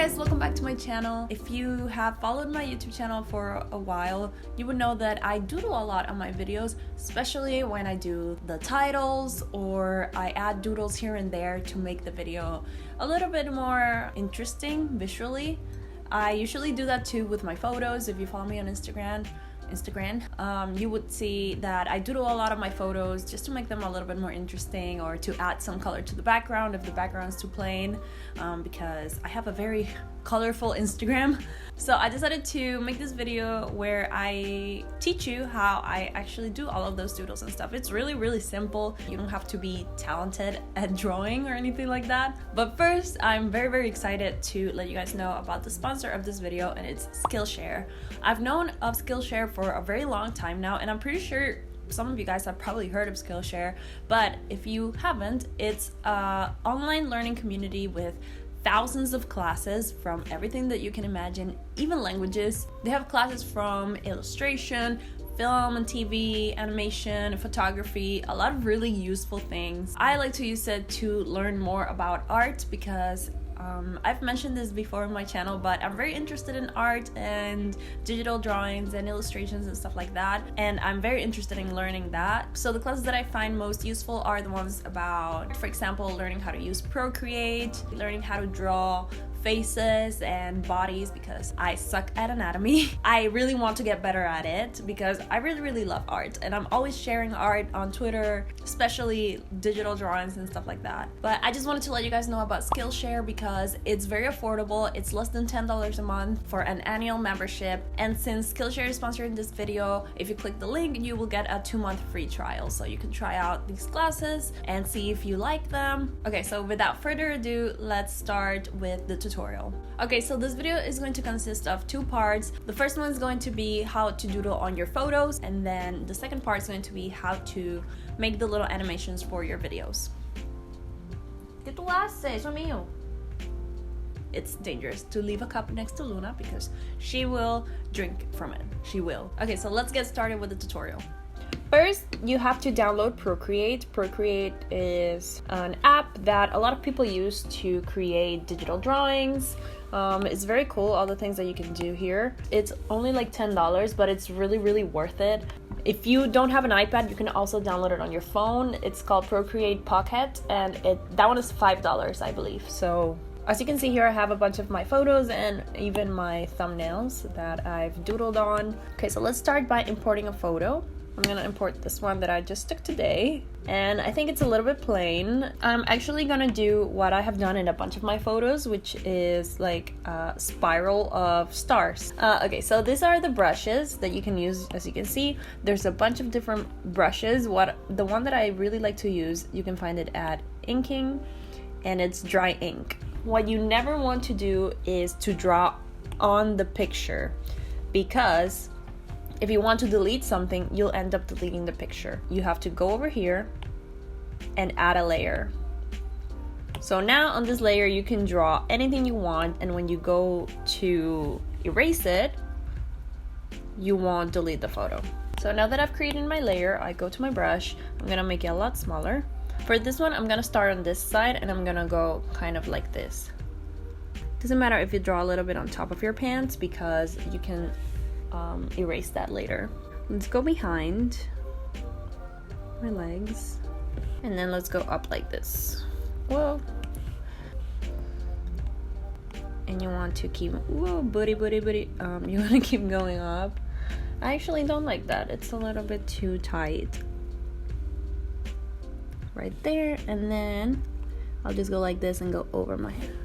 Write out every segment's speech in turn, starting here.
guys, welcome back to my channel. If you have followed my YouTube channel for a while, you would know that I doodle a lot on my videos, especially when I do the titles or I add doodles here and there to make the video a little bit more interesting visually. I usually do that too with my photos. If you follow me on Instagram, you would see that I doodle a lot of my photos just to make them a little bit more interesting or to add some color to the background if the background's too plain, because I have a very colorful Instagram. So I decided to make this video where I teach you how I actually do all of those doodles and stuff. It's really simple. You don't have to be talented at drawing or anything like that. But first, I'm very excited to let you guys know about the sponsor of this video, and it's Skillshare. I've known of Skillshare for a very long time now, and I'm pretty sure some of you guys have probably heard of Skillshare, but if you haven't, it's an online learning community with thousands of classes from everything that you can imagine, even languages. They have classes from illustration, film and TV, animation, photography, a lot of really useful things. I like to use it to learn more about art because I've mentioned this before on my channel, but I'm very interested in art and digital drawings and illustrations and stuff like that, and I'm very interested in learning that. So the classes that I find most useful are the ones about, for example, learning how to use Procreate, learning how to draw faces and bodies because I suck at anatomy. I really want to get better at it because I really love art, and I'm always sharing art on Twitter, especially digital drawings and stuff like that. But I just wanted to let you guys know about Skillshare because it's very affordable. It's less than $10 a month for an annual membership, and since Skillshare is sponsoring this video, if you click the link, you will get a 2-month free trial, so you can try out these classes and see if you like them. Okay, so without further ado, let's start with the tutorial. Okay, so this video is going to consist of 2 parts. The first one is going to be how to doodle on your photos, and then the second part is going to be how to make the little animations for your videos. ¿Qué tú haces? Eso mío. It's dangerous to leave a cup next to Luna because she will drink from it. She will. Okay, so let's get started with the tutorial. First, you have to download Procreate. Procreate is an app that a lot of people use to create digital drawings. It's very cool, all the things that you can do here. It's only like $10, but it's really worth it. If you don't have an iPad, you can also download it on your phone. It's called Procreate Pocket, and that one is $5, I believe. So as you can see here, I have a bunch of my photos and even my thumbnails that I've doodled on. Okay, so let's start by importing a photo. I'm gonna import this one that I just took today, and I think it's a little bit plain. I'm actually gonna do what I have done in a bunch of my photos, which is like a spiral of stars. Okay, so these are the brushes that you can use. As you can see, there's a bunch of different brushes. The one that I really like to use, you can find it at Inking, and it's dry ink. What you never want to do is to draw on the picture, because if you want to delete something, you'll end up deleting the picture. You have to go over here and add a layer. So now on this layer, you can draw anything you want, and when you go to erase it, you won't delete the photo. So now that I've created my layer, I go to my brush. I'm gonna make it a lot smaller. For this one, I'm gonna start on this side, and I'm gonna go kind of like this. Doesn't matter if you draw a little bit on top of your pants because you can erase that later. Let's go behind my legs, and then let's go up like this. Whoa. And you want to keep, whoa, booty. You want to keep going up. I actually don't like that. It's a little bit too tight. Right there, and then I'll just go like this and go over my head.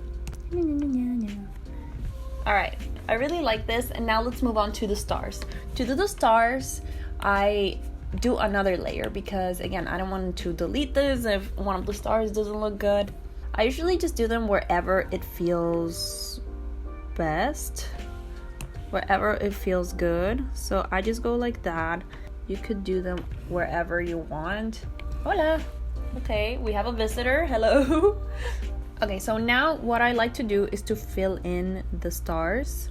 Alright, I really like this, and now let's move on to the stars. To do the stars, I do another layer because, again, I don't want to delete this if one of the stars doesn't look good. I usually just do them wherever it feels best, wherever it feels good. So I just go like that. You could do them wherever you want. Hola! Okay, we have a visitor. Hello! Okay, so now what I like to do is to fill in the stars.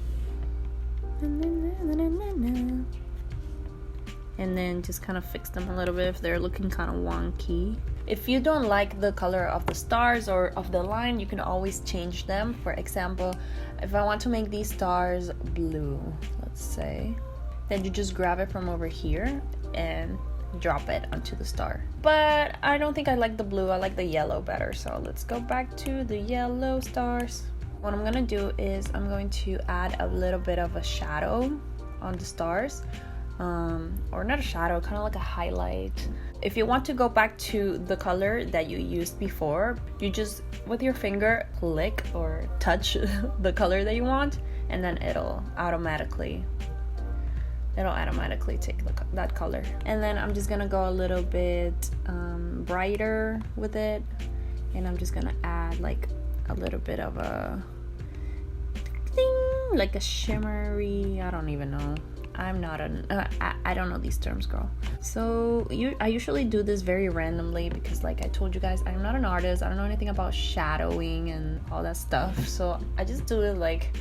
and then just kind of fix them a little bit if they're looking kind of wonky. If you don't like the color of the stars or of the line, you can always change them. For example, if I want to make these stars blue, let's say, then you just grab it from over here and drop it onto the star. But I don't think I like the blue, I like the yellow better. So let's go back to the yellow stars. What I'm gonna do is I'm going to add a little bit of a shadow on the stars, or not a shadow, kind of like a highlight. If you want to go back to the color that you used before, you just with your finger click or touch the color that you want, and then it'll automatically take that color. And then I'm just gonna go a little bit brighter with it, and I'm just gonna add like a little bit of a thing, like a shimmery, I don't even know. I'm not I don't know these terms, girl. So I usually do this very randomly because, like I told you guys, I'm not an artist. I don't know anything about shadowing and all that stuff. So I just do it like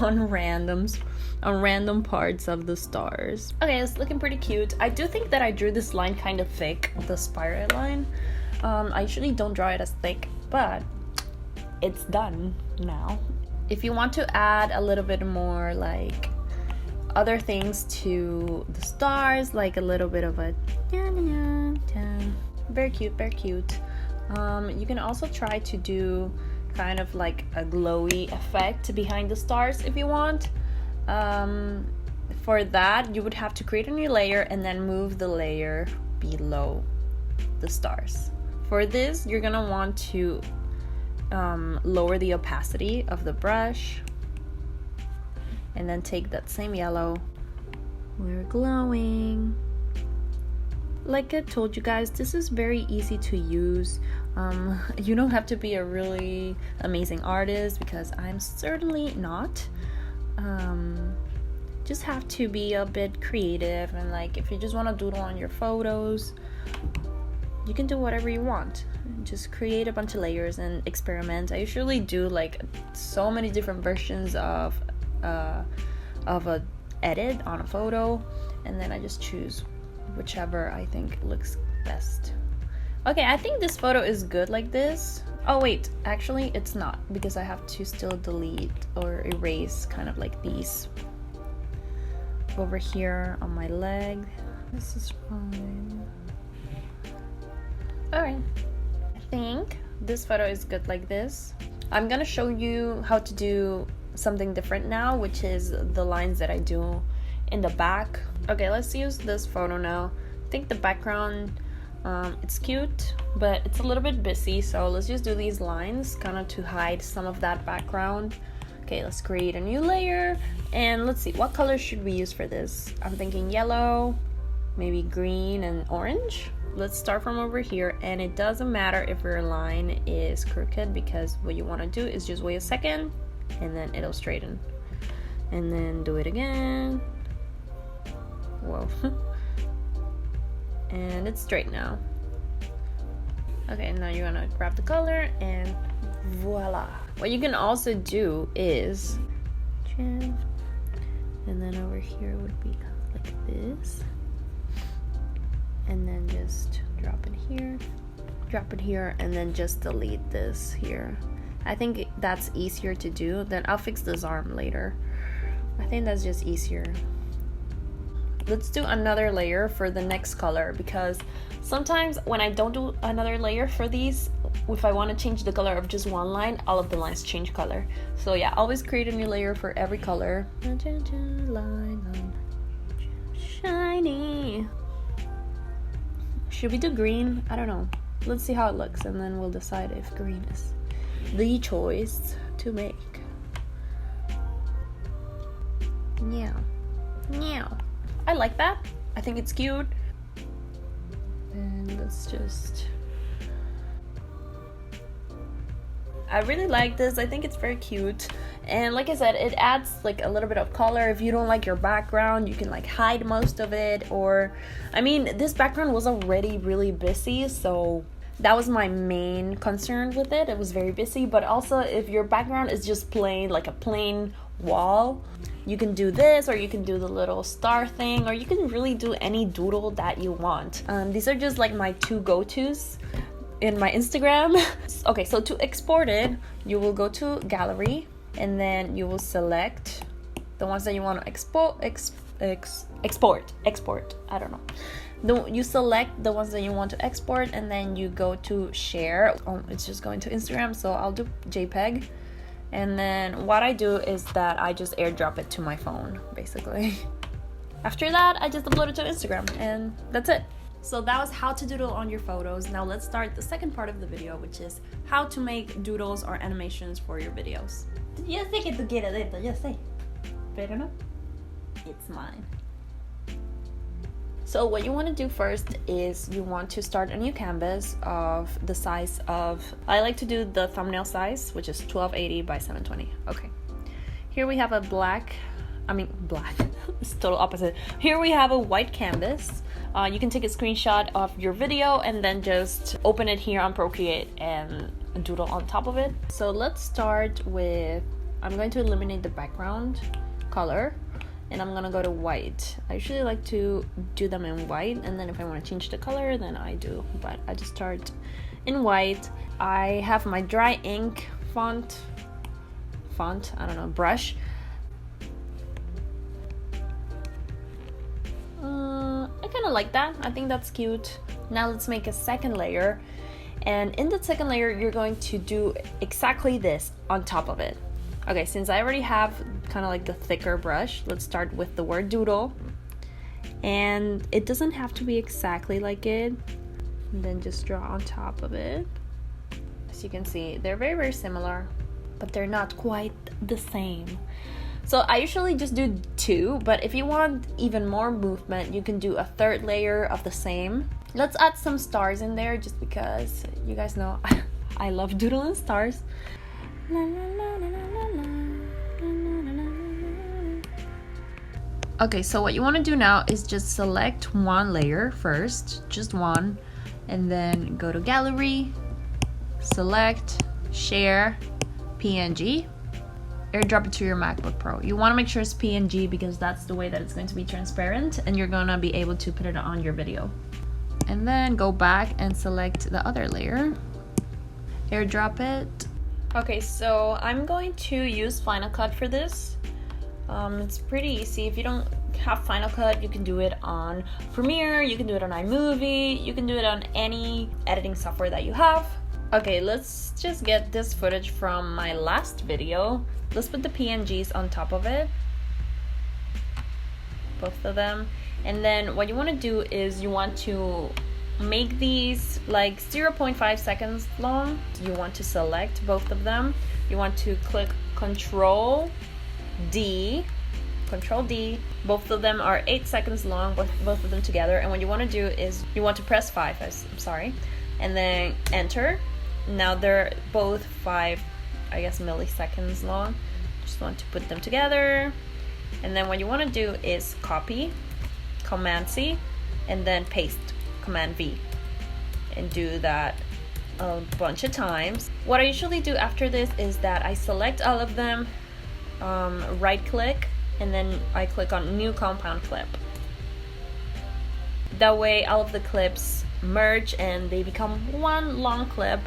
on random parts of the stars. Okay, it's looking pretty cute. I do think that I drew this line kind of thick, the spiral line. I usually don't draw it as thick, but it's done now. If you want to add a little bit more like other things to the stars, like a little bit of a very cute, very cute. You can also try to do kind of like a glowy effect behind the stars if you want. For that, you would have to create a new layer and then move the layer below the stars. For this, you're gonna want to lower the opacity of the brush, and then take that same yellow. We're glowing. Like I told you guys, this is very easy to use. You don't have to be a really amazing artist, because I'm certainly not. Just have to be a bit creative, and like if you just want to doodle on your photos, you can do whatever you want. Just create a bunch of layers and experiment. I usually do like so many different versions of a edit on a photo, and then I just choose whichever I think looks best. Okay, I think this photo is good like this. Oh wait, actually it's not, because I have to still delete or erase kind of like these over here on my leg. This is fine. Alright, I think this photo is good like this. I'm gonna show you how to do something different now, which is the lines that I do in the back. Okay, let's use this photo now. I think the background, it's cute, but it's a little bit busy, so let's just do these lines kind of to hide some of that background. Okay, let's create a new layer, and let's see, what color should we use for this? I'm thinking yellow, maybe green and orange. Let's start from over here, and it doesn't matter if your line is crooked, because what you want to do is just wait a second and then it'll straighten, and then do it again. Whoa. And it's straight now. Okay, now you're gonna grab the color and voila. What you can also do is and then over here would be like this, and then just drop it here, and then just delete this here. I think that's easier to do. Then I'll fix this arm later. I think that's just easier. Let's do another layer for the next color, because sometimes when I don't do another layer for these, if I want to change the color of just one line, all of the lines change color. So yeah, always create a new layer for every color. Shiny. Should we do green? I don't know. Let's see how it looks, and then we'll decide if green is the choice to make. Yeah. I like that. I think it's cute. And let's just... I really like this. I think it's very cute. And like I said, it adds like a little bit of color. If you don't like your background, you can like hide most of it. Or, I mean, this background was already really busy, so that was my main concern with it. It was very busy. But also, if your background is just plain, like a plain wall. You can do this, or you can do the little star thing, or you can really do any doodle that you want. These are just like my two go-tos in my Instagram. Okay, so to export it, you will go to gallery, and then you will select the ones that you want to export. I don't know. You select the ones that you want to export, and then you go to share. It's just going to Instagram, so I'll do JPEG. And then what I do is that I just airdrop it to my phone, basically. After that, I just upload it to Instagram, and that's it. So that was how to doodle on your photos. Now let's start the second part of the video, which is how to make doodles or animations for your videos. Yo sé que tú quieres esto, yo sé. Pero no, it's mine. So what you want to do first is you want to start a new canvas of the size of, I like to do the thumbnail size, which is 1280 by 720. Okay. Here we have a black, it's total opposite. Here we have a white canvas. You can take a screenshot of your video and then just open it here on Procreate and doodle on top of it. So let's start with, I'm going to eliminate the background color, and I'm gonna go to white. I usually like to do them in white, and then if I want to change the color, then I do, but I just start in white. I have my dry ink font, I don't know, brush. I kind of like that. I think that's cute. Now let's make a second layer, and in the second layer you're going to do exactly this on top of it. Okay, since I already have kind of like the thicker brush, let's start with the word doodle, and it doesn't have to be exactly like it, and then just draw on top of it. As you can see, they're very, very similar, but they're not quite the same. So I usually just do two, but if you want even more movement, you can do a third layer of the same. Let's add some stars in there, just because you guys know I love doodling stars. Okay, so what you want to do now is just select one layer first, just one, and then go to gallery, select, share, PNG, airdrop it to your MacBook Pro. You want to make sure it's PNG because that's the way that it's going to be transparent, and you're going to be able to put it on your video. And then go back and select the other layer, airdrop it. Okay, so I'm going to use Final Cut for this. It's pretty easy. If you don't have Final Cut, you can do it on Premiere, you can do it on iMovie, you can do it on any editing software that you have. Okay, let's just get this footage from my last video. Let's put the PNGs on top of it, both of them. And then what you want to do is you want to make these like 0.5 seconds long. You want to select both of them. You want to click Control D. Both of them are 8 seconds long, both of them together. And what you want to do is you want to press 5, and then enter. Now they're both 5, I guess, milliseconds long. Just want to put them together. And then what you want to do is copy, Command C, and then paste, Command V, and do that a bunch of times. What I usually do after this is that I select all of them, right click, and then I click on New Compound Clip. That way all of the clips merge and they become one long clip,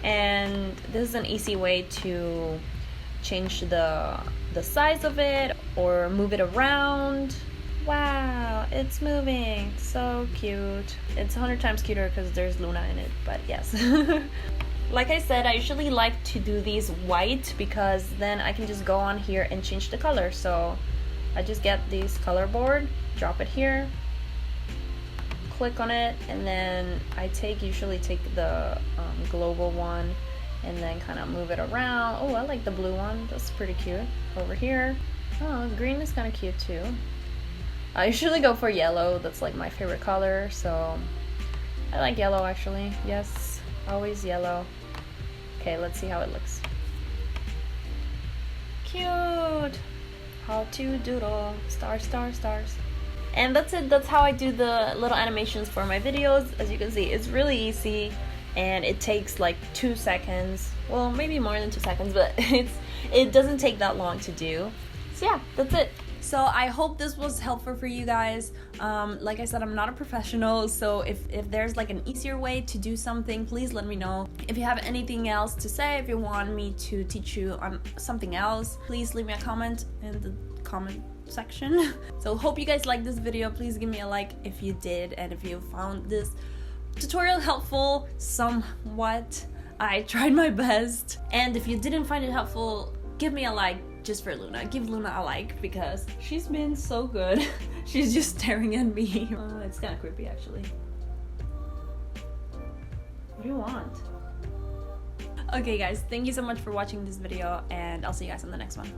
and this is an easy way to change the size of it or move it around. Wow, it's moving, so cute. It's 100 times cuter because there's Luna in it, but yes. Like I said, I usually like to do these white because then I can just go on here and change the color. So I just get this color board, drop it here, click on it, and then I usually take the global one and then kind of move it around. Oh, I like the blue one, that's pretty cute. Over here, oh, green is kind of cute too. I usually go for yellow, that's like my favorite color, so I like yellow actually. Yes, always yellow. Okay, let's see how it looks. Cute! How to doodle. Stars, stars, stars. And that's it. That's how I do the little animations for my videos. As you can see, it's really easy and it takes like 2 seconds. Well, maybe more than 2 seconds, but it doesn't take that long to do. So yeah, that's it. So I hope this was helpful for you guys. Like I said, I'm not a professional, so if there's like an easier way to do something, please let me know. If you have anything else to say, if you want me to teach you on something else, please leave me a comment in the comment section. So hope you guys liked this video. Please give me a like if you did, and if you found this tutorial helpful somewhat. I tried my best. And if you didn't find it helpful, give me a like just for Luna. Give Luna a like because she's been so good. She's just staring at me. It's kind of creepy actually. What do you want? Okay guys, thank you so much for watching this video, and I'll see you guys on the next one.